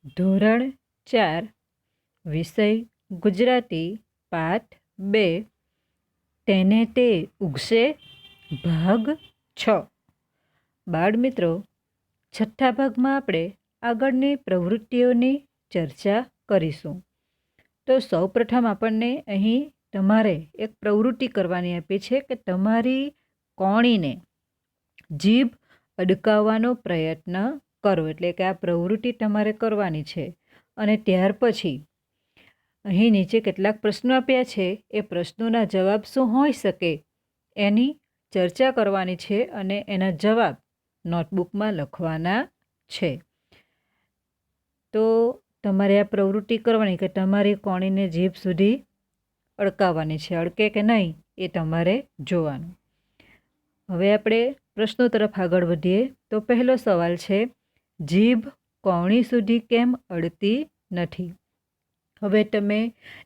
ધોરણ 4 વિષય ગુજરાતી પાઠ 2 તેને તે ઉગશે ભાગ 6। બાળમિત્રો, છઠ્ઠા ભાગમાં આપણે આગળની પ્રવૃત્તિઓની ચર્ચા કરીશું। તો સૌપ્રથમ આપણને અહીં તમારે એક પ્રવૃત્તિ કરવાની આપી છે કે તમારી કોણીને જીભ અડકાવવાનો પ્રયત્ન કરો, એટલે કે આ પ્રવૃત્તિ તમારે કરવાની છે। અને ત્યાર પછી અહીં નીચે કેટલાક પ્રશ્નો આપ્યા છે, એ પ્રશ્નોના જવાબ શું હોઈ શકે એની ચર્ચા કરવાની છે અને એના જવાબ નોટબુકમાં લખવાના છે। તો તમારે આ પ્રવૃત્તિ કરવાની કે તમારી કોણીને જીભ સુધી અડકાવવાની છે, અડકે કે નહીં એ તમારે જોવાનું। હવે આપણે પ્રશ્નો તરફ આગળ વધીએ। તો પહેલો સવાલ છે, જીભ કોણી સુધી કેમ અડતી નથી? હવે તમે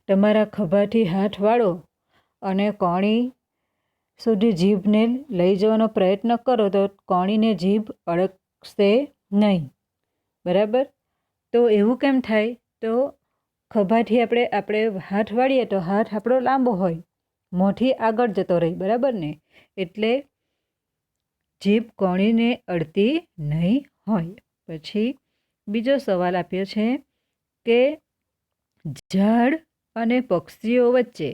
તમારા ખભાથી હાથ વાળો અને કોણી સુધી જીભને લઈ જવાનો પ્રયત્ન કરો તો કોણીને જીભ અડકશે નહીં, બરાબર? તો એવું કેમ થાય? તો ખભાથી આપણે હાથ વાળીએ તો હાથ આપણો લાંબો હોય, મોંથી આગળ જતો રહે, બરાબર ને? એટલે જીભ કોણીને અડતી નહીં હોય। પછી બીજો સવાલ આપ્યો છે કે ઝાડ અને પક્ષીઓ વચ્ચે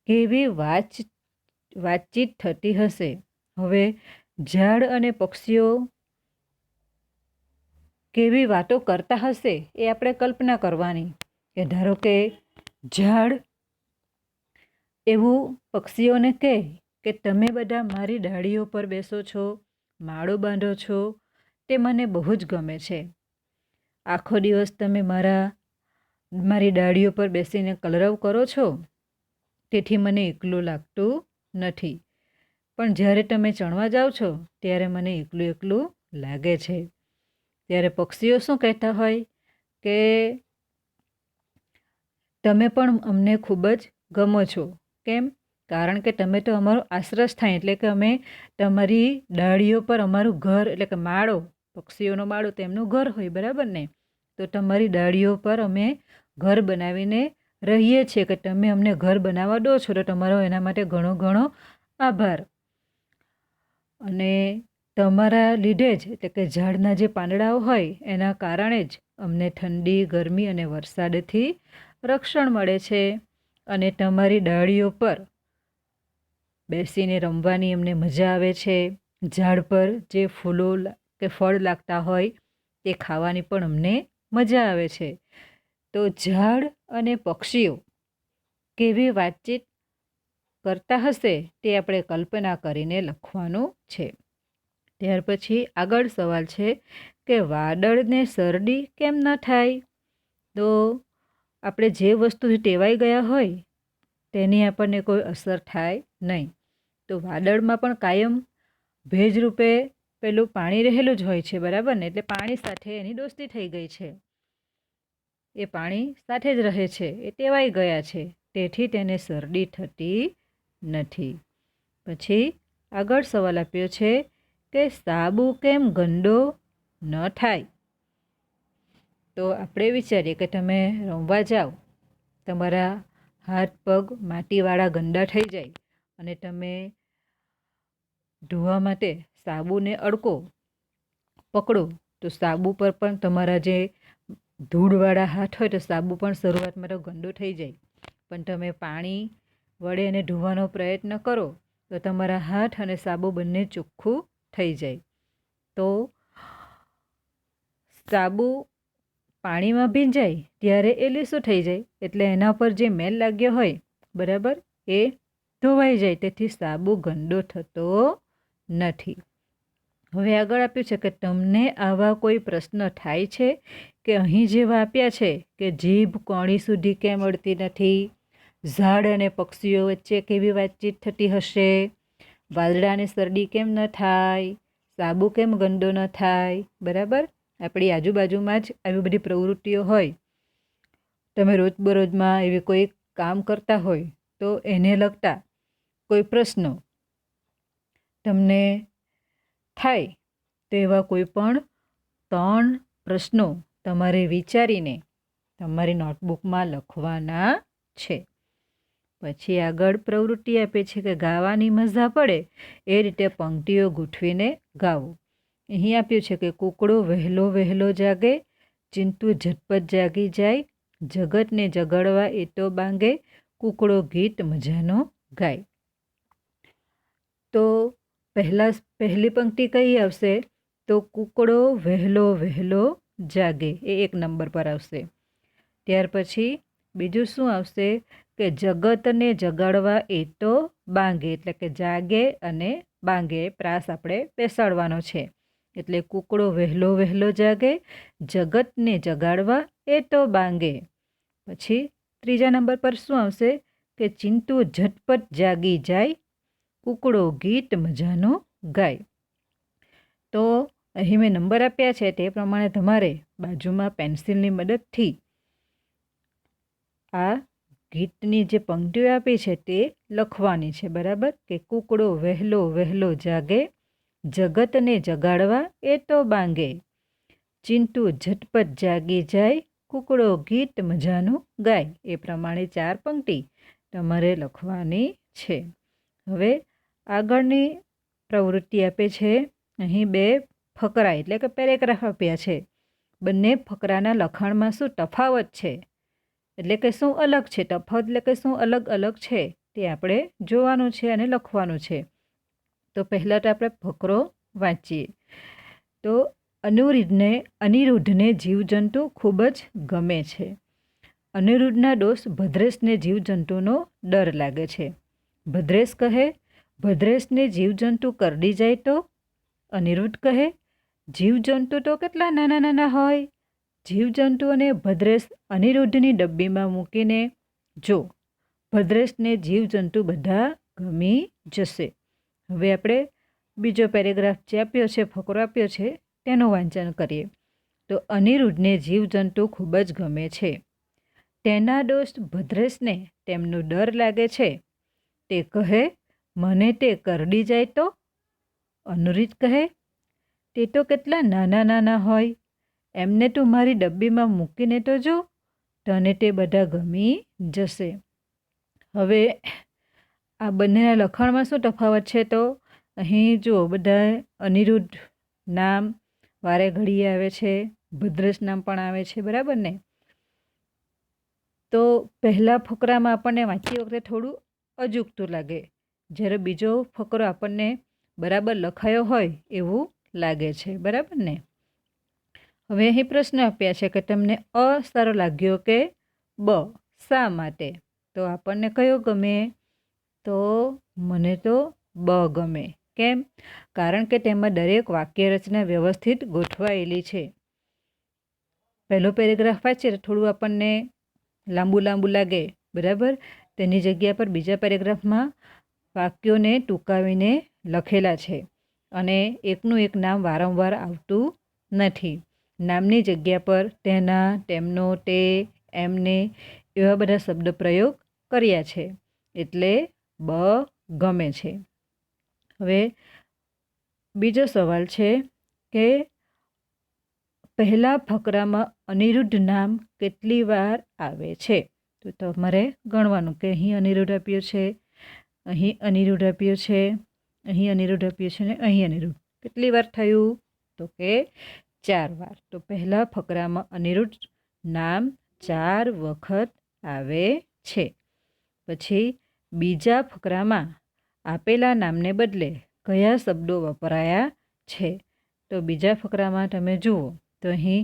કેવી વાતચીત થતી હશે? હવે ઝાડ અને પક્ષીઓ કેવી વાતો કરતા હશે એ આપણે કલ્પના કરવાની કે ધારો કે ઝાડ એવું પક્ષીઓને કહે કે તમે બધા મારી ડાળીઓ પર બેસો છો, માળો બાંધો છો, તે મને બહુ જ ગમે છે। આખો દિવસ તમે મારી ડાળીઓ પર બેસીને કલરવ કરો છો, તેથી મને એકલું લાગતું નથી, પણ જ્યારે તમે ચણવા જાઓ છો ત્યારે મને એકલું એકલું લાગે છે। ત્યારે પક્ષીઓ શું કહેતા હોય કે તમે પણ અમને ખૂબ જ ગમો છો। કેમ? કારણ કે તમે તો અમારો આશ્રયસ્થાન, એટલે કે અમે તમારી ડાળીઓ પર અમારું ઘર, એટલે કે માળો, પક્ષીઓનો માળો તેમનું ઘર હોય, બરાબર ને? તો તમારી ડાળીઓ પર અમે ઘર બનાવીને રહીએ છીએ કે તમે અમને ઘર બનાવવા દો છો, તો તમારો એના માટે ઘણો ઘણો આભાર। અને તમારા લીધે જ, એટલે કે ઝાડના જે પાંદડાઓ હોય એના કારણે જ અમને ઠંડી, ગરમી અને વરસાદથી રક્ષણ મળે છે। અને તમારી ડાળીઓ પર બેસીને રમવાની અમને મજા આવે છે। ઝાડ પર જે ફૂલો કે ફળ લાગતા હોય તે ખાવાની પણ અમને મજા આવે છે। તો ઝાડ અને પક્ષીઓ કેવી વાતચીત કરતા હશે તે આપણે કલ્પના કરીને લખવાનું છે। ત્યાર પછી આગળ સવાલ છે કે વાદળને શરદી કેમ ન થાય? તો આપણે જે વસ્તુથી ટેવાઈ ગયા હોય તેની આપણને કોઈ અસર થાય નહીં। તો વાદળમાં પણ કાયમ ભેજરૂપે પેલું પાણી રહેલું જ હોય છે, બરાબર ને? એટલે પાણી સાથે એની દોસ્તી થઈ ગઈ છે, એ પાણી સાથે જ રહે છે, એ ટેવાઈ ગયા છે, તેથી તેને શરદી થતી નથી। પછી આગળ સવાલ આપ્યો છે કે સાબુ કેમ ગંદો ન થાય? તો આપણે વિચારીએ કે તમે રમવા જાઓ, તમારા હાથ પગ માટીવાળા ગંદા થઈ જાય અને તમે ધોવા માટે સાબુને પકડો તો સાબુ પર પણ તમારા જે ધૂળવાળા હાથ હોય તો સાબુ પણ શરૂઆતમાં તો ગંદો થઈ જાય, પણ તમે પાણી વડે એને ધોવાનો પ્રયત્ન કરો તો તમારા હાથ અને સાબુ બંને ચોખ્ખું થઈ જાય। તો સાબુ પાણીમાં ભીંજાય ત્યારે એ લીસું થઈ જાય, એટલે એના પર જે મેલ લાગ્યો હોય, બરાબર, એ ધોવાઈ જાય, તેથી સાબુ ગંદો થતો નથી। હવે આગળ આપ્યું છે કે તમને આવા કોઈ પ્રશ્ન થાય છે કે અહીં જેવા આપ્યા છે કે જીભ કોણી સુધી કેમ અડતી નથી? ઝાડ અને પક્ષીઓ વચ્ચે કેવી વાતચીત થતી હશે? વાદળાને શરદી કેમ ન થાય? સાબુ કેમ ગંદો ન થાય? બરાબર? આપણી આજુબાજુમાં જ આવી બધી પ્રવૃત્તિઓ હોય, તમે રોજબરોજમાં એવી કોઈ કામ કરતા હોય તો એને લગતા કોઈ પ્રશ્નો તમને થાય તો એવા કોઈ પણ 3 પ્રશ્નો તમારે વિચારીને તમારી નોટબુકમાં લખવાના છે. પછી આગળ પ્રવૃત્તિ આપે છે કે ગાવાની મજા પડે એ રીતે પંક્તિઓ ગૂંથવીને ગાવો. અહીં આપ્યું છે કે કૂકડો વહેલો વહેલો જાગે, ચિંટુ ઝટપટ જાગી જાય, જગતને જગાડવા એ તો બાંગે, કૂકડો ગીત મજાનો ગાય. તો પહેલી પંક્તિ કઈ આવશે? તો કૂકડો વહેલો વહેલો જાગે, એ 1 નંબર પર આવશે. ત્યાર પછી બીજું શું આવશે કે જગતને જગાડવા એ તો બાંગે, એટલે કે જાગે અને બાંગે પ્રાસ આપણે બેસાડવાનો છે. એટલે કૂકડો વહેલો વહેલો જાગે, જગતને જગાડવા એ તો બાંગે. પછી ત્રીજા નંબર પર શું આવશે કે ચિંટુ ઝટપટ જાગી જાય, કૂકડો ગીત મજાનો ગાય. તો અહીં મેં નંબર આપ્યા છે તે પ્રમાણે તમારે બાજુમાં પેન્સિલની મદદથી આ ગીતની જે પંક્તિઓ આપી છે તે લખવાની છે, બરાબર? કે કૂકડો વહેલો વહેલો જાગે, જગતને જગાડવા એ તો બાંગે, ચિંટુ ઝટપટ જાગી જાય, કૂકડો ગીત મજાનું ગાય. એ પ્રમાણે 4 પંક્તિ તમારે લખવાની છે. હવે આગળની પ્રવૃત્તિ આપે છે. અહીં 2 ફકરા એટલે કે પેરેગ્રાફ આપ્યા છે. બંને ફકરાના લખાણમાં શું તફાવત છે, એટલે કે શું અલગ છે, તફાવત એટલે કે શું અલગ અલગ છે તે આપણે જોવાનું છે અને લખવાનું છે. તો પહેલાં તો આપણે ફકરો વાંચીએ. તો અનિરુદ્ધને જીવજંતુ ખૂબ જ ગમે છે. અનિરુદ્ધના દોસ્ત ભદ્રેશને જીવજંતુનો ડર લાગે છે. ભદ્રેશ કહે, ભદ્રેશને જીવજંતુ કરડી જાય તો? અનિરુદ્ધ કહે, જીવજંતુ તો કેટલા નાના નાના હોય. જીવજંતુઓને ભદ્રેશ અનિરુદ્ધની ડબ્બીમાં મૂકીને જો, ભદ્રેશને જીવજંતુ બધા ગમી જશે. હવે આપણે બીજો પેરેગ્રાફ જે આપ્યો છે, ફકરો આપ્યો છે, તેનું વાંચન કરીએ. તો અનિરુદ્ધને જીવજંતુ ખૂબ જ ગમે છે. તેના દોસ્ત ભદ્રેશને તેમનો ડર લાગે છે. તે કહે, મને તે કરડી જાય તો? અનિરુદ્ધ કહે, તે તો કેટલા નાના નાના હોય. એમને તું મારી ડબ્બીમાં મૂકીને તો જો, તને તે બધા ગમી જશે. હવે આ બંનેના લખાણમાં શું તફાવત છે? તો અહીં જુઓ, બધા અનિરુદ્ધ નામ વારે ઘડીએ આવે છે, ભદ્રેશ નામ પણ આવે છે, બરાબર ને? તો પહેલા ફકરામાં આપણને વાંચતી વખતે થોડું અજુગતું લાગે, જ્યારે બીજો ફકરો આપણને બરાબર લખાયો હોય એવું લાગે છે, બરાબર ને? હવે અહીં પ્રશ્ન આપ્યા છે કે તમને અ સારો લાગ્યો કે બ, શા માટે? તો આપણને કયો ગમે? તો મને તો બ ગમે. કેમ? કારણ કે તેમાં દરેક વાક્ય રચના વ્યવસ્થિત ગોઠવાયેલી છે. પહેલો પેરેગ્રાફ વાંચીએ તો થોડું આપણને લાંબુ લાંબુ લાગે, બરાબર? તેની જગ્યા પર બીજા પેરેગ્રાફમાં વાક્યોને ટૂંકાવીને લખેલા છે અને એકનું એક નામ વારંવાર આવતું નથી. નામની જગ્યા પર તેના, તેમનો, તે, એમને એવા બધા શબ્દ પ્રયોગ કર્યા છે. એટલે બ ગમે છે. હવે બીજો સવાલ છે કે પહેલા ફકરામાં અનિરુદ્ધ નામ કેટલી વાર આવે છે? તો તમારે ગણવાનું કે અહીં અનિરુદ્ધ આપ્યો છે, અહીં અનિરુદ્ધ આપ્યો છે, અહીં અનિરુદ્ધ આપ્યો છે ને અહીં અનિરુદ્ધ. કેટલી વાર થયું? તો કે 4 વાર. તો પહેલા ફકરામાં અનિરુદ્ધ નામ 4 વખત આવે છે. પછી બીજા ફકરામાં આપેલા નામને બદલે કયા શબ્દો વપરાયા છે? તો બીજા ફકરામાં તમે જુઓ તો અહીં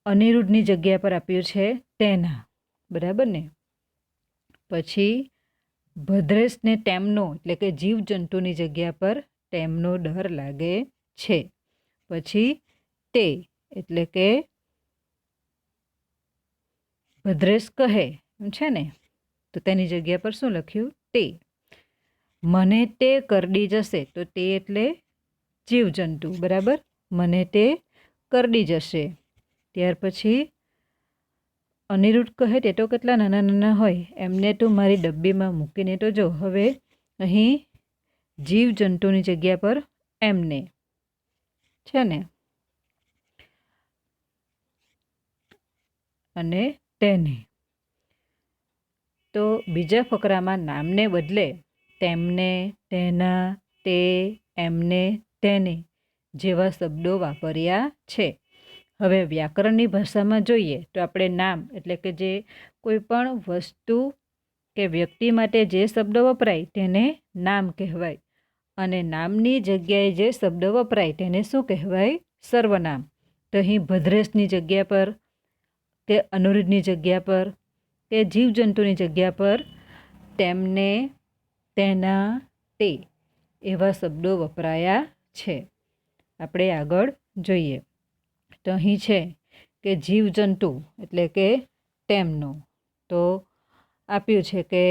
અનિરુદ્ધની જગ્યા પર આપ્યું છે તેના, બરાબર ને? પછી ભદ્રેશને તેમનો એટલે કે જીવજંતુની જગ્યા પર તેમનો ડર લાગે છે. પછી તે એટલે કે ભદ્રેશ કહે, એમ છે ને? તો તેની જગ્યા પર શું લખ્યું? તે. મને તે કરડી જશે, તો તે એટલે જીવજંતુ, બરાબર? મને તે કરડી જશે. ત્યાર પછી અનિરુદ્ધ કહે, તે તો કેટલા નાના નાના હોય, એમને તું મારી ડબ્બીમાં મૂકીને તો જો. હવે અહીં જીવજંતુની જગ્યા પર એમને છે ને? અને તેને. તો બીજા ફકરામાં નામને બદલે તેમને, તેના, તે, એમને, તેને જેવા શબ્દો વાપર્યા છે. હવે વ્યાકરણની ભાષામાં જોઈએ તો આપણે નામ એટલે કે જે કોઈ પણ વસ્તુ કે વ્યક્તિ માટે જે શબ્દ વપરાય તેને નામ કહેવાય, અને નામની જગ્યાએ જે શબ્દ વપરાય તેને શું કહેવાય? સર્વનામ. તો અહીં ભદ્રેશની જગ્યા પર કે અનુરુદ્ધની જગ્યા પર કે જીવજંતુની જગ્યા પર તેમને, તેના, તે એવા શબ્દો વપરાયા છે. આપણે આગળ જોઈએ તો અહીં છે કે જીવજંતુ એટલે કે તેમનો. તો આપ્યું છે કે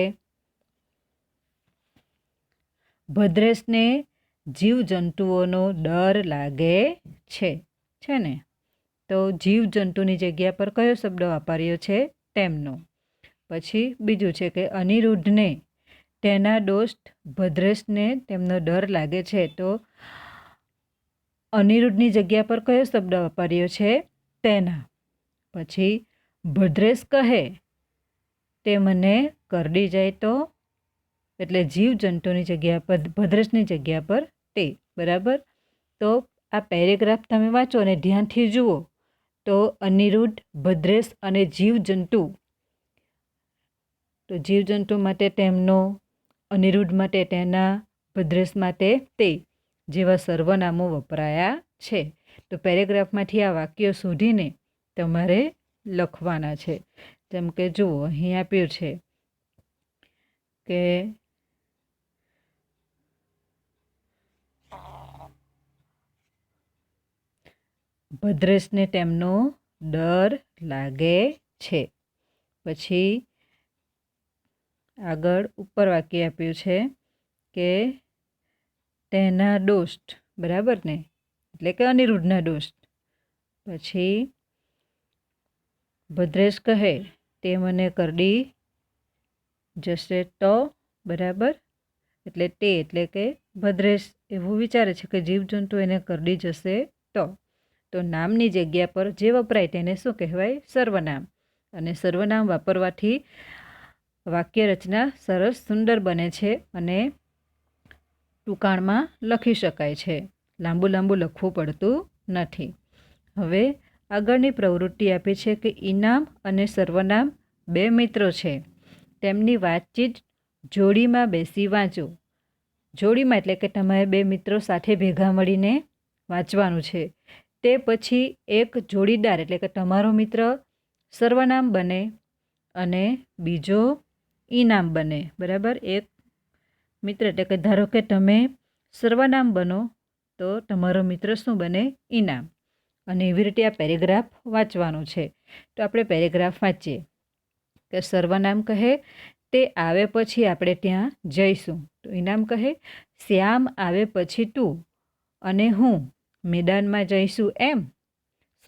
ભદ્રેશને જીવજંતુઓનો ડર લાગે છે ને? તો જીવજંતુની જગ્યા પર કયો શબ્દ વાપર્યો છે? તેમનો. પછી બીજું છે કે અનિરુદ્ધને તેના દોસ્ત ભદ્રેશને તેમનો ડર લાગે છે. તો અનિરુદ્ધની જગ્યા પર કયો શબ્દ વાપર્યો છે? તેના. પછી ભદ્રેશ કહે તે મને કરડી જાય તો, એટલે જીવજંતુની જગ્યા પર ભદ્રેશની જગ્યા પર તે. બરાબર. તો આ પેરેગ્રાફ તમે વાંચો અને ધ્યાનથી જુઓ તો અનિરુદ્ધ, ભદ્રેશ અને જીવજંતુ. તો જીવજંતુ માટે તેમનો, અનિરુદ્ધ માટે તેના, ભદ્રેશ માટે તે જેવા સર્વનામો વપરાયા છે. તો પેરેગ્રાફમાંથી આ વાક્યો શોધીને તમારે લખવાના છે. જેમ કે જુઓ અહીં આપ્યું છે કે ભદ્રેશને તેમનો ડર લાગે છે. પછી આગળ ઉપર વાક્ય આપ્યું છે કે તેના દોસ્ત, બરાબર ને? એટલે કે અનિરુદ્ધના દોસ્ત. પછી ભદ્રેશ કહે તે મને કરડી જશે તો, બરાબર? એટલે તે એટલે કે ભદ્રેશ એવું વિચારે છે કે જીવજંતુ એને કરડી જશે તો. તો નામની જગ્યા પર જે વપરાય તેને શું કહેવાય? સર્વનામ. અને સર્વનામ વાપરવાથી વાક્ય રચના સરસ સુંદર બને છે અને ટૂંકાણમાં લખી શકાય છે. લાંબુ લાંબુ લખવું પડતું નથી. હવે આગળની પ્રવૃત્તિ આપી છે કે ઇનામ અને સર્વનામ બે મિત્રો છે, તેમની વાતચીત જોડીમાં બેસી વાંચો. જોડીમાં એટલે કે તમારે બે મિત્રો સાથે ભેગા મળીને વાંચવાનું છે. તે પછી એક જોડીદાર એટલે કે તમારો મિત્ર સર્વનામ બને અને બીજો ઇનામ બને. બરાબર. એક મિત્ર એટલે કે ધારો કે તમે સર્વનામ બનો તો તમારો મિત્ર શું બને? ઇનામ. અને એવી રીતે આ પેરેગ્રાફ વાંચવાનું છે. તો આપણે પેરેગ્રાફ વાંચીએ કે સર્વનામ કહે તે આવે પછી આપણે ત્યાં જઈશું. તો ઇનામ કહે શ્યામ આવે પછી તું અને હું મેદાનમાં જઈશું એમ?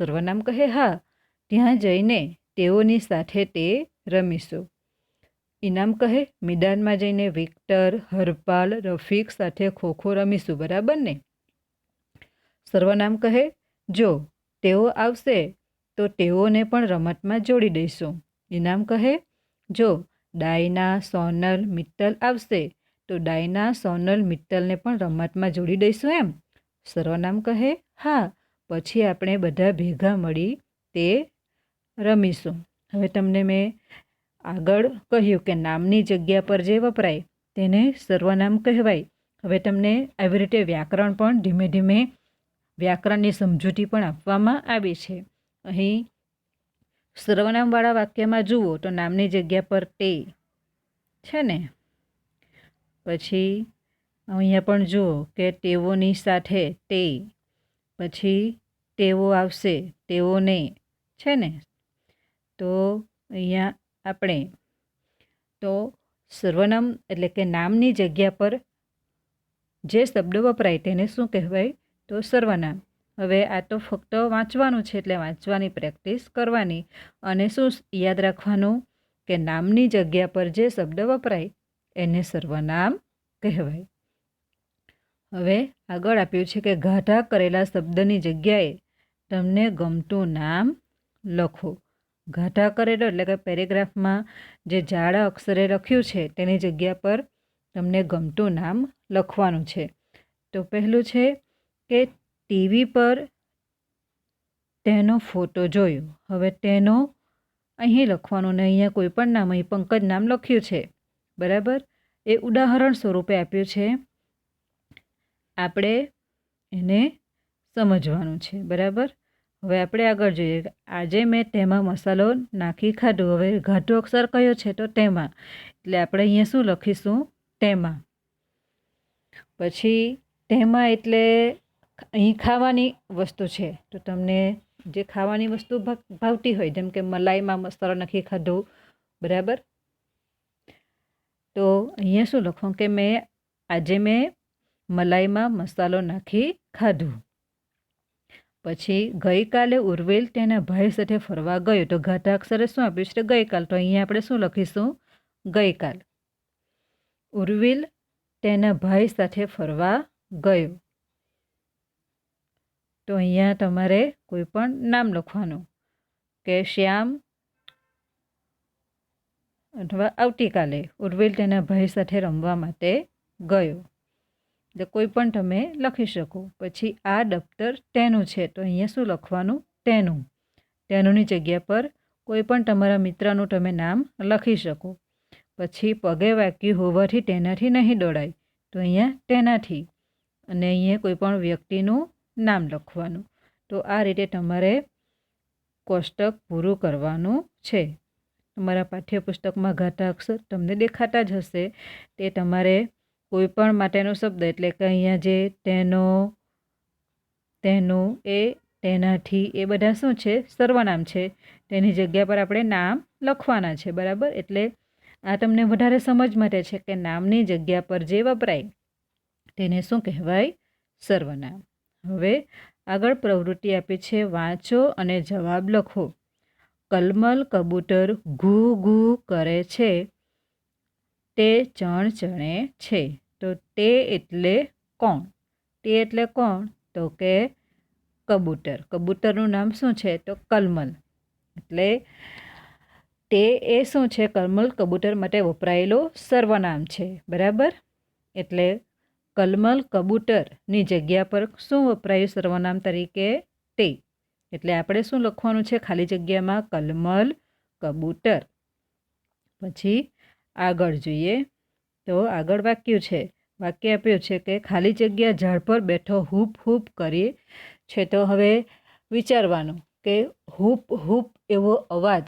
સર્વનામ કહે હા, ત્યાં જઈને તેઓની સાથે તે રમીશું. ઇનામ કહે મેદાનમાં જઈને વિક્ટર, હરપાલ, રફીક સાથે ખોખો રમીશું, બરાબર ને? સર્વનામ કહે જો તેઓ આવશે તો તેઓને પણ રમતમાં જોડી દઈશું. ઇનામ કહે જો ડાયના, સોનલ, મિત્તલ આવશે તો ડાયના, સોનલ, મિત્તલને પણ રમતમાં જોડી દઈશું એમ? સર્વનામ કહે હા, પછી આપણે બધા ભેગા મળી તે રમીશું. હવે તમને મેં આગળ કહ્યું કે નામની જગ્યા પર જે વપરાય તેને સર્વનામ કહેવાય. હવે તમને આવી રીતે વ્યાકરણ પણ ધીમે ધીમે વ્યાકરણની સમજૂતી પણ આપવામાં આવી છે. અહીં સર્વનામવાળા વાક્યમાં જુઓ તો નામની જગ્યા પર તે છે ને? પછી અહીંયા પણ જુઓ કે તેઓની સાથે તે, પછી તેઓ આવશે, તેઓને છે ને? તો અહીંયા આપણે તો સર્વનામ એટલે કે નામની જગ્યા પર જે શબ્દ વપરાય તેને શું કહેવાય? તો સર્વનામ. હવે આ તો ફક્ત વાંચવાનું છે એટલે વાંચવાની પ્રેક્ટિસ કરવાની અને શું યાદ રાખવાનું કે નામની જગ્યા પર જે શબ્દ વપરાય એને સર્વનામ કહેવાય. હવે આગળ આપ્યું છે કે ગાઢા કરેલા શબ્દની જગ્યાએ તમને ગમતું નામ લખો. ઘાટા કરેલો એટલે કે પેરેગ્રાફમાં જે જાડા અક્ષરે લખ્યું છે તેની જગ્યા પર તમને ગમતું નામ લખવાનું છે. તો પહેલું છે કે ટીવી પર તેનો ફોટો જોયો. હવે તેનો અહીં લખવાનું ને અહીંયા કોઈ પણ નામ, અહીં પંકજ નામ લખ્યું છે, બરાબર. એ ઉદાહરણ સ્વરૂપે આપ્યું છે, આપણે એને સમજવાનું છે, બરાબર. હવે આપણે આગળ જોઈએ. આજે મેં તેમાં મસાલો નાખી ખાધું. હવે ઘાટો અક્ષર કયો છે? તો તેમાં. એટલે આપણે અહીંયા શું લખીશું? તેમાં. પછી તેમાં એટલે અહીં ખાવાની વસ્તુ છે, તો તમને જે ખાવાની વસ્તુ ભાવતી હોય, જેમ કે મલાઈમાં મસાલો નાખી ખાધું, બરાબર. તો અહીંયા શું લખવું કે આજે મેં મલાઈમાં મસાલો નાખી ખાધું. પછી ગઈકાલે ઉર્વેલ તેના ભાઈ સાથે ફરવા ગયો. તો ઘાટા અક્ષરે શું આપ્યું છે? ગઈકાલ. તો અહીંયા આપણે શું લખીશું? ગઈકાલ. ઉર્વેલ તેના ભાઈ સાથે ફરવા ગયો. તો અહીંયા તમારે કોઈ પણ નામ લખવાનું, કે શ્યામ અથવા આવતીકાલે ઉર્વેલ તેના ભાઈ સાથે રમવા માટે ગયો. એટલે કોઈ પણ તમે લખી શકો. પછી આ દફતર તેનું છે. તો અહીંયા શું લખવાનું? તેનું. તેનુંની જગ્યા પર કોઈ પણ તમારા મિત્રનું તમે નામ લખી શકો. પછી પગે વાગ્યું હોવાથી તેનાથી નહીં દોડાય. તો અહીંયા તેનાથી. અને અહીંયા કોઈ પણ વ્યક્તિનું નામ લખવાનું. તો આ રીતે તમારે કોષ્ટક પૂરું કરવાનું છે. તમારા પાઠ્યપુસ્તકમાં ઘાટા અક્ષર તમને દેખાતા જ હશે. તે તમારે કોઈ પણ માટેનો શબ્દ, એટલે કે અહીંયા જે તેનો, તેનું, એ, તેનાથી, એ બધા શું છે? સર્વનામ છે. તેની જગ્યા પર આપણે નામ લખવાના છે, બરાબર. એટલે આ તમને વધારે સમજ માટે છે કે નામની જગ્યા પર જે વપરાય તેને શું કહેવાય? સર્વનામ. હવે આગળ પ્રવૃત્તિ આપી છે, વાંચો અને જવાબ લખો. કલમલ કબૂતર ઘૂ ઘૂ કરે છે, તે ચણ ચણે છે. તો તે એટલે કોણ? તે એટલે કોણ? તો કે કબૂતર. કબૂતરનું નામ શું છે? તો કલમલ. એટલે તે એ શું છે? કલમલ કબૂતર માટે વપરાયેલો સર્વનામ છે, બરાબર. એટલે કલમલ કબૂતરની જગ્યા પર શું વપરાયું સર્વનામ તરીકે? તે. એટલે આપણે શું લખવાનું છે ખાલી જગ્યામાં? કલમલ કબૂતર. પછી આગળ જોઈએ. તો આગળ વાક્ય છે. વાક્ય આપ્યું છે કે ખાલી જગ્યા ઝાડ પર બેઠો હૂપ હૂપ કરી છે. તો હવે વિચારવાનું કે હૂપ હૂપ એવો અવાજ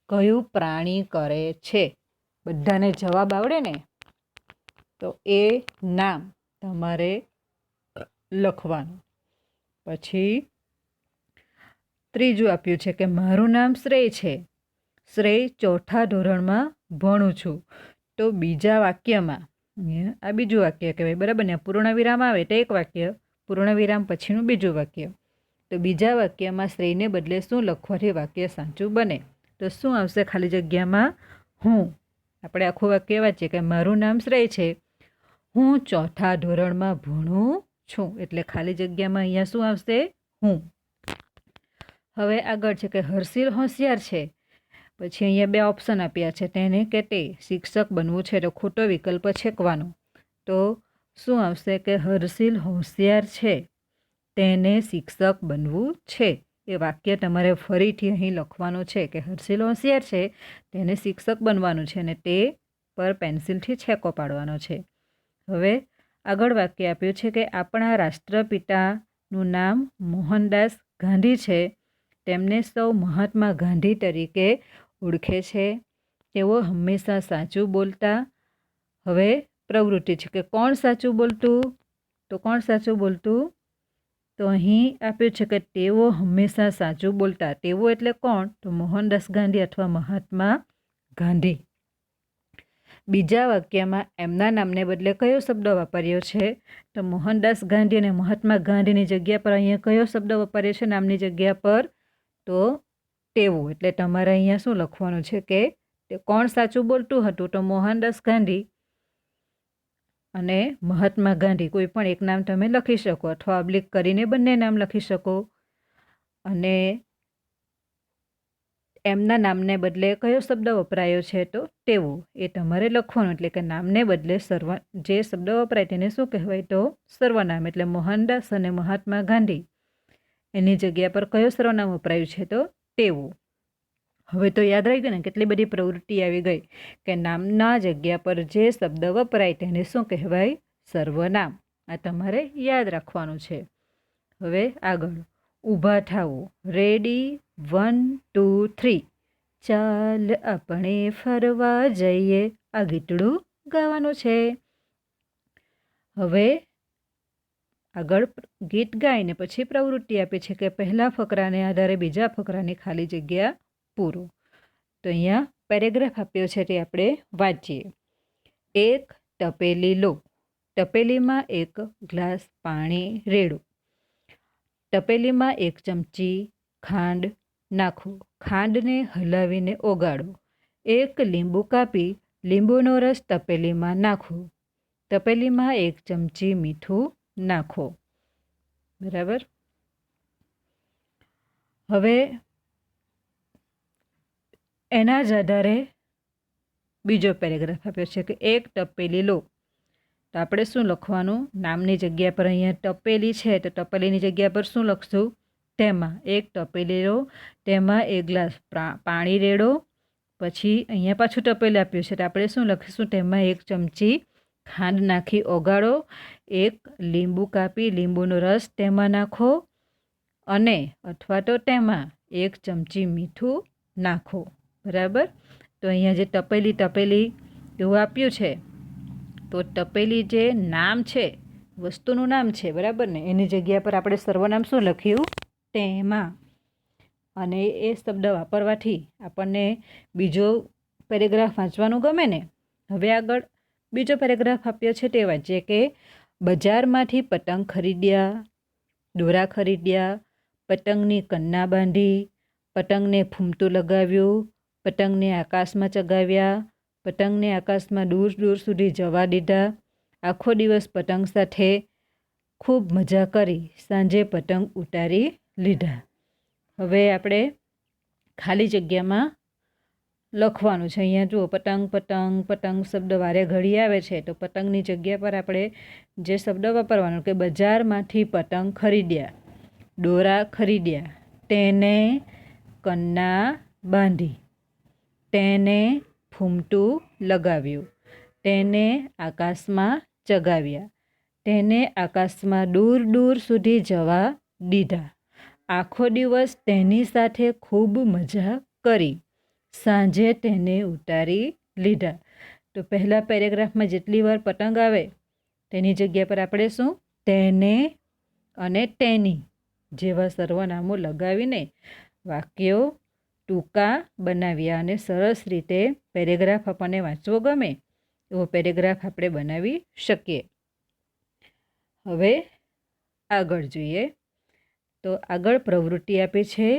કયું પ્રાણી કરે છે? બધાને જવાબ આવડે ને? તો એ નામ તમારે લખવાનું. પછી ત્રીજું આપ્યું છે કે મારું નામ શ્રેય છે. શ્રેય 4થા ધોરણમાં ભણું છું. તો બીજા વાક્યમાં, આ બીજું વાક્ય કહેવાય, બરાબર ને? પૂર્ણ વિરામ આવે તો એક વાક્ય, પૂર્ણ વિરામ પછીનું બીજું વાક્ય. તો બીજા વાક્યમાં શ્રેયને બદલે શું લખવાથી વાક્ય સાચું બને? તો શું આવશે ખાલી જગ્યામાં? હું. આપણે આખું વાક્ય વાંચીએ કે મારું નામ શ્રેય છે, હું 4થા ધોરણમાં ભણું છું. એટલે ખાલી જગ્યામાં અહીંયા શું આવશે? હું. હવે આગળ છે કે હર્ષિલ હોશિયાર છે. પછી અહીંયા બે ઓપ્શન આપ્યા છે, તેને કે તે. શિક્ષક બનવું છે તો ખોટો વિકલ્પ છેકવાનો. તો શું આવશે? કે હર્ષિલ હોશિયાર છે, તેને શિક્ષક બનવું છે. એ વાક્ય તમારે ફરીથી અહીં લખવાનું છે કે હર્ષિલ હોશિયાર છે, તેને શિક્ષક બનવાનું છે, અને તે પર પેન્સિલથી છેકો પાડવાનો છે. હવે આગળ વાક્ય આપ્યું છે કે આપણા રાષ્ટ્રપિતાનું નામ મોહનદાસ ગાંધી છે, તેમને સૌ મહાત્મા ગાંધી તરીકે ઓળખે છે, તેઓ હંમેશા સાચું બોલતા. હવે પ્રવૃત્તિ છે કે કોણ સાચું બોલતું? તો કોણ સાચું બોલતું? તો અહીં આપ્યું છે કે તેઓ હંમેશા સાચું બોલતા. તેઓ એટલે કોણ? તો મોહનદાસ ગાંધી અથવા મહાત્મા ગાંધી. બીજા વાક્યમાં એમના નામને બદલે કયો શબ્દ વાપર્યો છે? તો મોહનદાસ ગાંધી અને મહાત્મા ગાંધીની જગ્યા પર અહીંયા કયો શબ્દ વાપર્યો છે નામની જગ્યા પર? તો તેવું. એટલે તમારે અહીંયા શું લખવાનું છે કે તે કોણ સાચું બોલતું હતું? તો મોહનદાસ ગાંધી અને મહાત્મા ગાંધી. કોઈ પણ એક નામ તમે લખી શકો, અથવા ઓબ્લિક કરીને બંને નામ લખી શકો. અને એમના નામને બદલે કયો શબ્દ વપરાયો છે? તો તેઓ. એ તમારે લખવાનું. એટલે કે નામને બદલે જે શબ્દ વપરાય તેને શું કહેવાય? તો સર્વનામ. એટલે મોહનદાસ અને મહાત્મા ગાંધી એની જગ્યા પર કયો સર્વનામ વપરાયું છે? તો તેઓ. હવે તો યાદ રહી ગયું ને, કેટલી બધી પ્રવૃત્તિ આવી ગઈ કે નામના જગ્યા પર જે શબ્દ વપરાય તેને શું કહેવાય? સર્વનામ. આ તમારે યાદ રાખવાનું છે. હવે આગળ ઊભા થાઓ. રેડી, 1 2 3. ચાલ આપણે ફરવા જઈએ. આ ગીતડું ગાવાનું છે. હવે આગળ ગીત ગાઈને પછી પ્રવૃત્તિ આપે છે કે પહેલા ફકરાને આધારે બીજા ફકરાની ખાલી જગ્યા પૂરો. તો અહીંયા પેરેગ્રાફ આપ્યો છે તે આપણે વાંચીએ. એક તપેલી લો. તપેલીમાં એક ગ્લાસ પાણી રેડો. તપેલીમાં 1 ચમચી ખાંડ નાખો. ખાંડને હલાવીને ઓગાળો. 1 લીંબુ કાપી લીંબુનો રસ તપેલીમાં નાખો. તપેલીમાં 1 ચમચી મીઠું નાખો. બરાબર. હવે એના જ આધારે બીજો પેરેગ્રાફ આપ્યો છે કે એક તપેલી લો. તો આપણે શું લખવાનું? નામની જગ્યા પર અહીંયા તપેલી છે તો તપેલીની જગ્યા પર શું લખશું? તેમાં. એક તપેલી લો, તેમાં 1 ગ્લાસ પાણી રેડો. પછી અહીંયા પાછું તપેલું આપ્યું છે તો આપણે શું લખીશું? તેમાં 1 ચમચી ખાંડ નાખી ઓગાળો. 1 લીંબુ કાપી લીંબુનો રસ તેમાં નાખો અને અથવા તો તેમાં 1 ચમચી મીઠું નાખો. બરાબર. તો અહીંયા જે તપેલી એવું આપ્યું છે તો તપેલી જે નામ છે, વસ્તુનું નામ છે, બરાબર ને, એની જગ્યા પર આપણે સર્વનામ શું લખ્યું? તેમાં. અને એ શબ્દ વાપરવાથી આપણને બીજો પેરેગ્રાફ વાંચવાનું ગમે ને. હવે આગળ બીજો પેરેગ્રાફ આપ્યો છે તે વાંચીએ કે બજારમાંથી પતંગ ખરીદ્યા, દોરા ખરીદ્યા, પતંગની કન્ના બાંધી, પતંગને ફૂમતું લગાવ્યું, પતંગને આકાશમાં ચગાવ્યા, પતંગને આકાશમાં દૂર દૂર સુધી જવા દીધા, આખો દિવસ પતંગ સાથે ખૂબ મજા કરી, સાંજે પતંગ ઉતારી લીધા. હવે આપણે ખાલી જગ્યામાં લખવાનું છે. અહીંયા જુઓ પતંગ પતંગ પતંગ શબ્દ વારે ઘડી આવે છે તો પતંગની જગ્યા પર આપણે જે શબ્દ વાપરવાનો કે બજારમાંથી પતંગ ખરીદ્યા, દોરા ખરીદ્યા, તેને કન્ના બાંધી, તેને ફૂમતું લગાવ્યું, તેને આકાશમાં ચગાવ્યા, તેને આકાશમાં દૂર દૂર સુધી જવા દીધા, આખો દિવસ તેની સાથે ખૂબ મજા કરી, સાંજે તેને ઉતારી લીધા. તો પહેલા પેરેગ્રાફમાં જેટલી વાર પતંગ આવે તેની જગ્યા પર આપણે શું? તેને અને તેની જેવા સર્વનામો લગાવીને વાક્યો ટૂંકા બનાવ્યા અને સરસ રીતે પેરેગ્રાફ આપણને વાંચવો ગમે એવો પેરેગ્રાફ આપણે બનાવી શકીએ. હવે આગળ જોઈએ તો આગળ પ્રવૃત્તિ આપે છે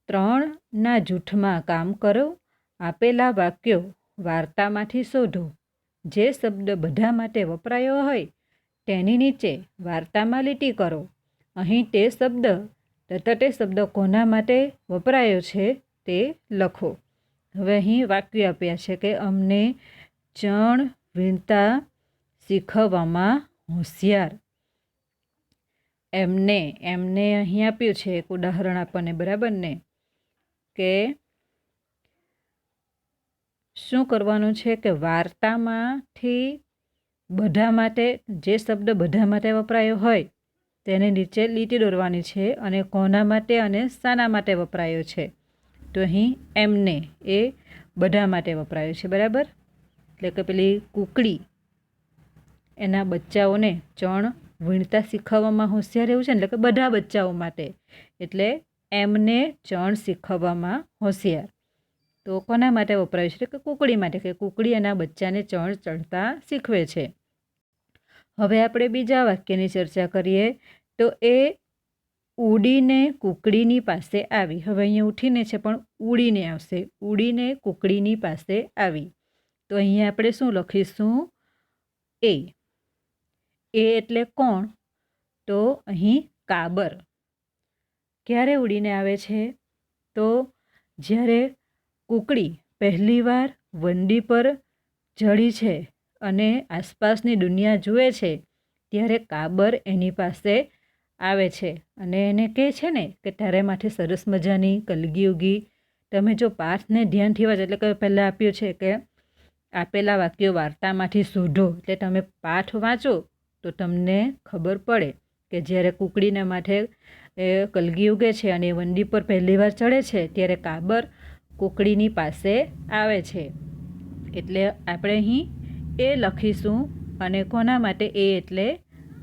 3ના જૂથમાં કામ કરો. આપેલા વાક્યો વાર્તામાંથી શોધો. જે શબ્દ બધા માટે વપરાયો હોય તેની નીચે વાર્તામાં લીટી કરો. અહીં તે શબ્દ તથા તે શબ્દ કોના માટે વપરાયો છે તે લખો. હવે અહીં વાક્યો આપ્યા છે કે અમને ચણ વીણતા શીખવવામાં હોશિયાર. એમને અહીં આપ્યું છે એક ઉદાહરણ આપણને, બરાબર ને, કે શું કરવાનું છે કે વાર્તામાંથી બધા માટે જે શબ્દ બધા માટે વપરાયો હોય તેને નીચે લીટી દોરવાની છે અને કોના માટે અને શાના માટે વપરાયો છે. તો અહીં એમને એ બધા માટે વપરાયો છે, બરાબર. એટલે કે પેલી કૂકડી એના બચ્ચાઓને ચણ વીણતા શીખવવામાં હોશિયાર એવું છે ને, એટલે કે બધા બચ્ચાઓ માટે, એટલે એમને ચણ શીખવવામાં હોશિયાર. તો કોના માટે વપરાયું છે? કે કૂકડી માટે, કે કૂકડી એના બચ્ચાને ચણ ચડતા શીખવે છે. હવે આપણે બીજા વાક્યની ચર્ચા કરીએ તો એ ઉડીને કૂકડીની પાસે આવી. હવે અહીંયા ઉઠીને છે પણ ઉડીને આવશે. ઉડીને કૂકડીની પાસે આવી. તો અહીંયા આપણે શું લખીશું? એ એટલે કોણ? તો અહીં કાબર. ક્યારે ઉડીને આવે છે? તો જ્યારે કુકડી પહેલીવાર વંડી પર ચડી છે અને આસપાસની દુનિયા જુએ છે ત્યારે કાબર એની પાસે આવે છે અને એને કહે છે ને કે તારે માથે સરસ મજાની કલગી ઉગી. તમે જો પાઠને ધ્યાનથી વાંચો, એટલે કે પહેલાં આપ્યું છે કે આપેલા વાક્યો વાર્તામાંથી શોધો, એટલે તમે પાઠ વાંચો તો તમને ખબર પડે કે જ્યારે કુકડીના માથે કલગી ઉગે છે અને વંડી પર પહેલીવાર ચડે છે ત્યારે કાબર કુકડીની પાસે આવે છે. એટલે આપણે અહીં એ લખીશું અને કોના માટે? એ એટલે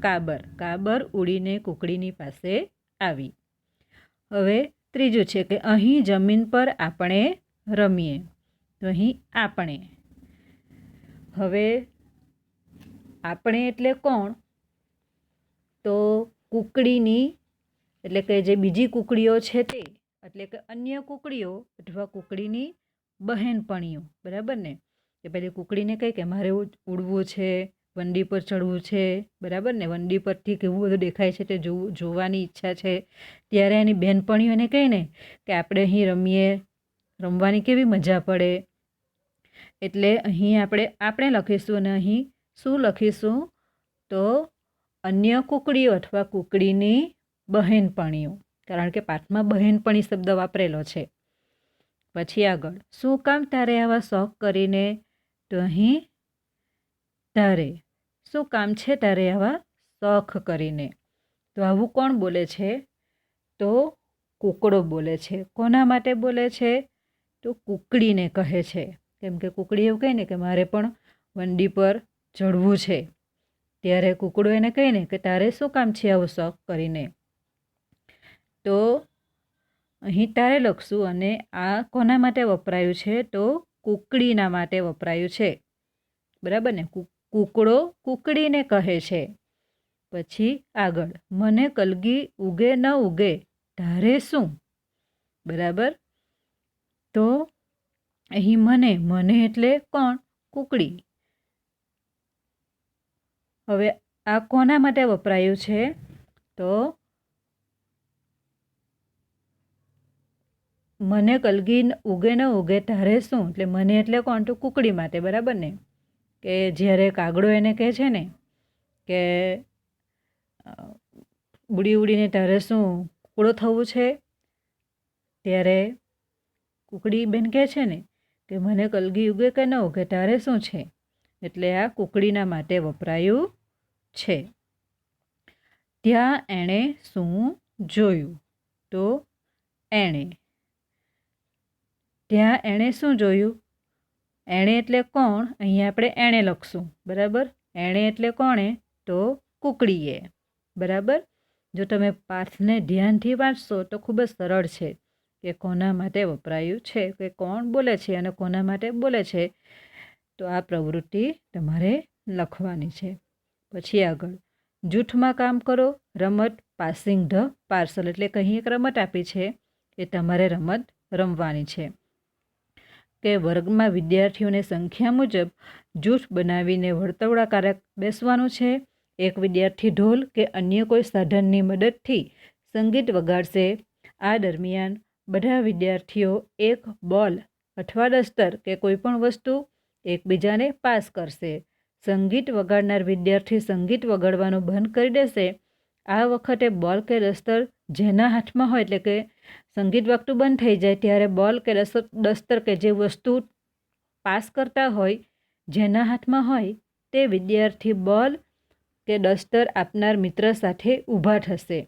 કાબર. કાબર ઉડીને કુકડીની પાસે આવી. હવે ત્રીજું છે કે અહીં જમીન પર આપણે રમીએ. તો અહીં આપણે. હવે આપણે એટલે કોણ? તો કુકડીની, એટલે કે જે બીજી કુકડીઓ છે તે, એટલે કે અન્ય કુકડીઓ અથવા કુકડીની બહેનપણીઓ, બરાબર ને? કે પેલી કુકડીને કહે કે મારે ઉડવું છે, વંડી પર ચડવું છે, બરાબર ને? વંડી પરથી કેવું બધું દેખાય છે તે જોવાની ઈચ્છા છે. ત્યારે એની બહેનપણીઓ એને કહે ને કે આપણે અહીં રમીએ, રમવાની કેવી મજા પડે. એટલે અહીં આપણે લખીશું અને અહીં શું લખીશું? તો અન્ય કુકડીઓ અથવા કુકડીની બહેનપણીઓ, કારણ કે પાઠમાં બહેનપણી શબ્દ વાપરેલો છે. પછી આગળ, શું કામ તારે આવા શોખ કરીને? તો અહીં તારે શું કામ છે તારે આવા શોખ કરીને? તો આવું કોણ બોલે છે? તો કૂકડો બોલે છે. કોના માટે બોલે છે? તો કુકડીને કહે છે. કેમ કે કુકડી એવું કહે ને કે મારે પણ વંડી પર ચડવું છે. ત્યારે કૂકડો એને કહે ને કે તારે શું કામ છે આવું શોખ કરીને? તો અહીં તારે લખશું અને આ કોના માટે વપરાયું છે? તો કુકડીના માટે વપરાયું છે, બરાબર ને? કૂકડો કુકડીને કહે છે. પછી આગળ, મને કલગી ઉગે ન ઉગે તારે શું? બરાબર. તો અહીં મને એટલે કોણ? કુકડી. હવે આ કોના માટે વપરાયું છે? તો મને કલગી ઉગે ન ઉગે તારે શું? એટલે મને એટલે કોણ? તો કુકડી માટે, બરાબર ને? કે જ્યારે કાગડો એને કહે છે ને કે ઉડી ઉડીને તારે શું કુકડો થવું છે, ત્યારે કુકડી બેન કહે છે ને કે મને કલગી ઉગે કે ન ઉગે તારે શું છે? એટલે આ કુકડીના માટે વપરાયું છે. ત્યાં એણે શું જોયું? તો એણે. ત્યાં એણે શું જોયું? એણે એટલે કોણ? અહીંયા આપણે એણે લખશું, બરાબર? એણે એટલે કોણે? તો કુકડીએ, બરાબર? જો તમે પાઠને ધ્યાનથી વાંચશો તો ખૂબ જ સરળ છે કે કોના માટે વપરાયું છે, કે કોણ બોલે છે અને કોના માટે બોલે છે. તો આ પ્રવૃત્તિ તમારે લખવાની છે. પછી આગળ, જૂથમાં કામ કરો, રમત પાસિંગ ધ પાર્સલ. એટલે કંઈ એક રમત આપી છે, એ તમારે રમત રમવાની છે. કે વર્ગમાં વિદ્યાર્થીઓને સંખ્યા મુજબ જૂથ બનાવીને વર્તુળાકાર બેસવાનું છે. એક વિદ્યાર્થી ઢોલ કે અન્ય કોઈ સાધનની મદદથી સંગીત વગાડશે. આ દરમિયાન બધા વિદ્યાર્થીઓ એક બોલ અથવા ડસ્ટર કે કોઈ પણ વસ્તુ એકબીજાને પાસ કરશે. સંગીત વગાડનાર વિદ્યાર્થી સંગીત વગાડવાનું બંધ કરી દેશે. આ વખતે બોલ કે ડસ્ટર જેના હાથમાં હોય, એટલે કે સંગીત વાગતું બંધ થઈ જાય ત્યારે બોલ કે ડસ્ટર કે જે વસ્તુ પાસ કરતા હોય જેના હાથમાં હોય તે વિદ્યાર્થી બોલ કે ડસ્ટર આપનાર મિત્ર સાથે ઊભા થશે.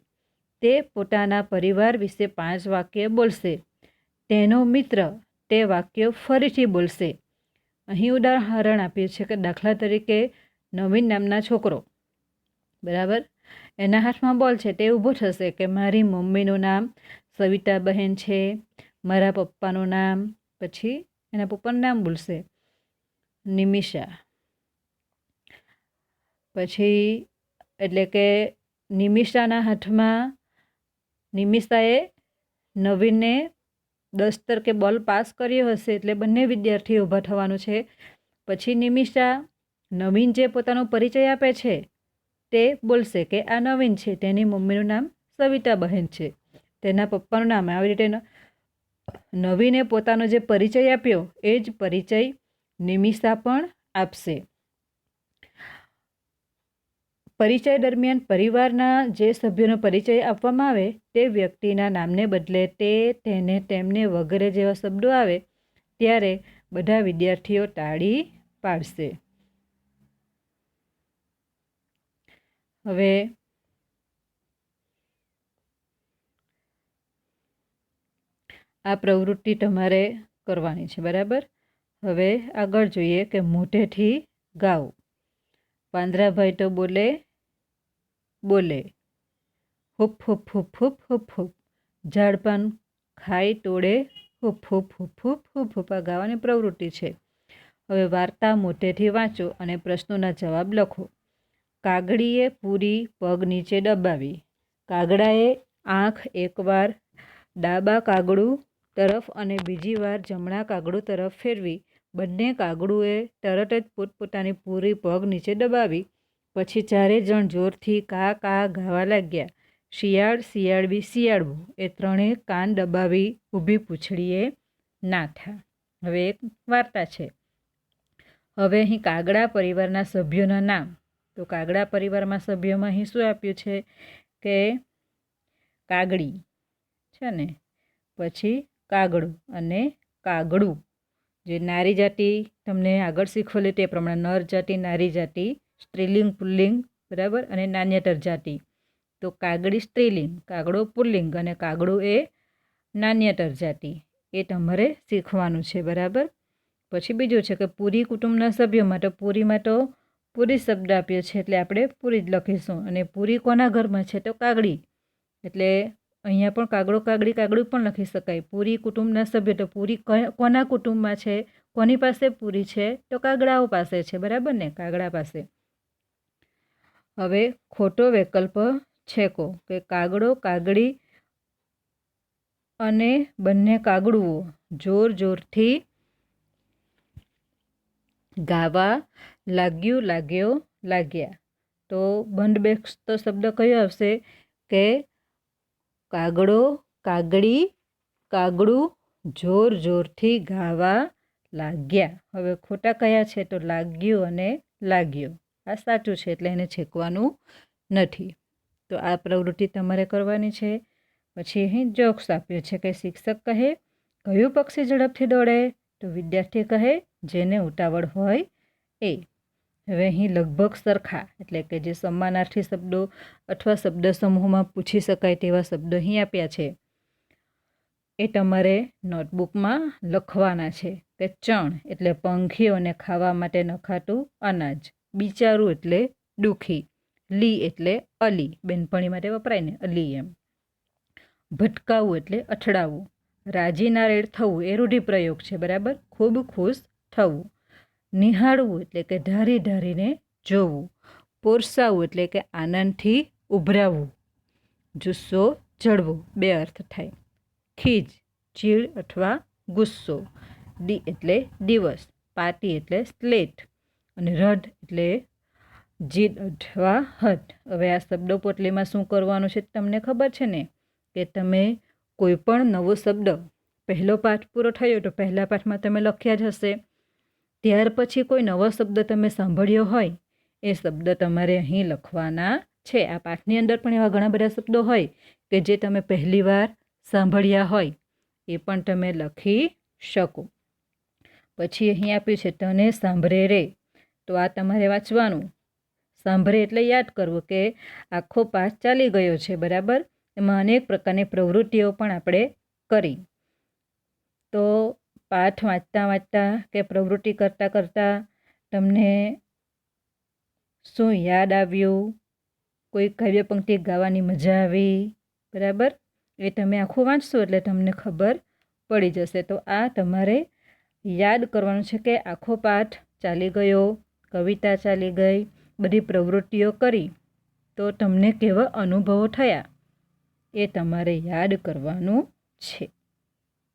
તે પોતાના પરિવાર વિશે 5 વાક્ય બોલશે. તેનો મિત્ર તે વાક્ય ફરીથી બોલશે. અહીં ઉદાહરણ આપ્યું છે કે દાખલા તરીકે નવીન નામના છોકરો, બરાબર, એના હાથમાં બોલ છે. તે ઊભો થશે કે મારી મમ્મીનું નામ સવિતાબહેન છે, મારા પપ્પાનું નામ, પછી એના પપ્પાનું નામ બોલશે નિમિષા. પછી એટલે કે નિમિષાના હાથમાં, નિમિષાએ નવીનને ડસ્ટર કે બોલ પાસ કર્યો હશે એટલે બંને વિદ્યાર્થીઓ ઊભા થવાનું છે. પછી નિમિષા નવીન જે પોતાનો પરિચય આપે છે તે બોલશે કે આ નવીન છે, તેની મમ્મીનું નામ સવિતાબહેન છે, તેના પપ્પાનું નામ. આવી રીતે નવીને પોતાનો જે પરિચય આપ્યો એ જ પરિચય નિમિષા પણ આપશે. પરિચય દરમિયાન પરિવારના જે સભ્યોનો પરિચય આપવામાં આવે તે વ્યક્તિના નામને બદલે તે, તેને, તેમને વગેરે જેવા શબ્દો આવે ત્યારે બધા વિદ્યાર્થીઓ તાળી પાડશે. હવે આ પ્રવૃત્તિ તમારે કરવાની છે, બરાબર. હવે આગળ જોઈએ કે મોઢેથી ગાઓ. વાંદરાભાઈ તો બોલે બોલે, હુપ હુપ હુપ હુપ હુપ હુપ. ઝાડપાન ખાઈ તોડે હુપ હુપ હુપ હુપ હુપ હુપ. આ ગાવાની પ્રવૃત્તિ છે. હવે વાર્તા મોઢેથી વાંચો અને પ્રશ્નોના જવાબ લખો. કાગડીએ પૂરી પગ નીચે દબાવી. કાગડાએ આંખ એકવાર ડાબા કાગડું તરફ અને બીજી વાર જમણા કાગડું તરફ ફેરવી. બંને કાગડુએ તરત જ પોતપોતાની પૂરી પગ નીચે દબાવી. પછી ચારે જણ જોરથી કા કા ગાવા લાગ્યા. શિયાળ શિયાળબી શિયાળવું એ ત્રણેય કાન દબાવી ઊભી પૂંછડીએ નાઠા. હવે એક વાર્તા છે. હવે અહીં કાગડા પરિવારના સભ્યોના નામ. તો કાગડા પરિવારમાં સભ્યોમાં અહીં શું આપ્યું છે કે કાગડી છે ને, પછી કાગડો અને કાગડું. જે નારી જાતિ તમને આગળ શીખવેલી તે પ્રમાણે નર જાતિ, નારી જાતિ, સ્ત્રીલિંગ, પુલ્લિંગ, બરાબર, અને નાન્યતર જાતિ. તો કાગડી સ્ત્રીલિંગ, કાગડો પુલ્લિંગ અને કાગડું એ નાન્યતર જાતિ. એ તમારે શીખવાનું છે, બરાબર. પછી બીજું છે કે પૂરી કુટુંબના સભ્યોમાં. તો પૂરીમાં તો પૂરી શબ્દ આપ્યો છે એટલે આપણે પૂરી જ લખીશું. અને પૂરી કોના ઘરમાં છે તો કાગડી, એટલે અહીંયા પણ કાગડો કાગડી કાગડું પણ લખી શકાય. પૂરી કુટુંબના સભ્યો, તો પૂરી કોના કુટુંબમાં છે, કોની પાસે પૂરી છે તો કાગડાઓ પાસે છે, બરાબર ને, કાગડા પાસે. હવે ખોટો વિકલ્પ છેકો કે કાગડો કાગડી અને બંને કાગડુઓ જોર જોરથી ગાવા લાગ્યું લાગ્યો લાગ્યા. તો બંધ બેસતો શબ્દ કયો આવશે કે કાગડો કાગડી કાગડું જોર જોરથી ગાવા લાગ્યા. હવે ખોટા કયા છે તો લાગ્યું અને લાગ્યો. આ સાચું છે એટલે એને છેકવાનું નથી. તો આ પ્રવૃત્તિ તમારે કરવાની છે. પછી અહીં જોક્સ આપ્યો છે કે શિક્ષક કહે કયું પક્ષી ઝડપથી દોડે? તો વિદ્યાર્થી કહે જેને ઉતાવળ હોય એ. હવે અહીં લગભગ સરખા એટલે કે જે સમાનાર્થી શબ્દો અથવા શબ્દ સમૂહમાં પૂછી શકાય તેવા શબ્દો અહીં આપ્યા છે. એ તમારે નોટબુકમાં લખવાના છે કે ચણ એટલે પંખીઓને ખાવા માટે નખાતું અનાજ. બિચારું એટલે દુઃખી. લી એટલે અલી, બેનપણી માટે વપરાય ને, અલી એમ. ભટકાવું એટલે અથડાવવું. રાજી નારેળ થવું એ રૂઢિપ્રયોગ છે, બરાબર. ખૂબ ખુશ થવું. નિહાળવું એટલે કે ધારી ધારીને જોવું. પોરસાવું એટલે કે આનંદથી ઉભરાવવું. જુસ્સો જળવો, બે અર્થ થાય. ખીજ ચીડ અથવા ગુસ્સો. દી એટલે દિવસ. પાટી એટલે સ્લેટ. અને રઢ એટલે જીદ અથવા હદ. હવે આ શબ્દો પોટલીમાં શું કરવાનું છે તમને ખબર છે ને, કે તમે કોઈ પણ નવો શબ્દ, પહેલો પાઠ પૂરો થયો તો પહેલા પાઠમાં તમે લખ્યા જ હશે. ત્યાર પછી કોઈ નવો શબ્દ તમે સાંભળ્યો હોય એ શબ્દ તમારે અહીં લખવાના છે. આ પાઠની અંદર પણ એવા ઘણા બધા શબ્દો હોય કે જે તમે પહેલી વાર સાંભળ્યા હોય, એ પણ તમે લખી શકો. પછી અહીં આપ્યું છે તને સાંભળે રે. તો આ તમારે વાંચવાનું. સાંભળે એટલે યાદ કરવું કે આખો પાઠ ચાલી ગયો છે, બરાબર. એમાં અનેક પ્રકારની પ્રવૃત્તિઓ પણ આપણે કરી. તો પાઠ વાંચતા વાંચતા કે પ્રવૃત્તિ કરતાં કરતાં તમને શું યાદ આવ્યું, કોઈ કાવ્ય પંક્તિ ગાવાની મજા આવી, બરાબર, એ તમે આખું વાંચશો એટલે તમને ખબર પડી જશે. તો આ તમારે યાદ કરવાનું છે કે આખો પાઠ ચાલી ગયો, કવિતા ચાલી ગઈ, બધી પ્રવૃત્તિઓ કરી તો તમને કેવા અનુભવો થયા એ તમારે યાદ કરવાનું છે.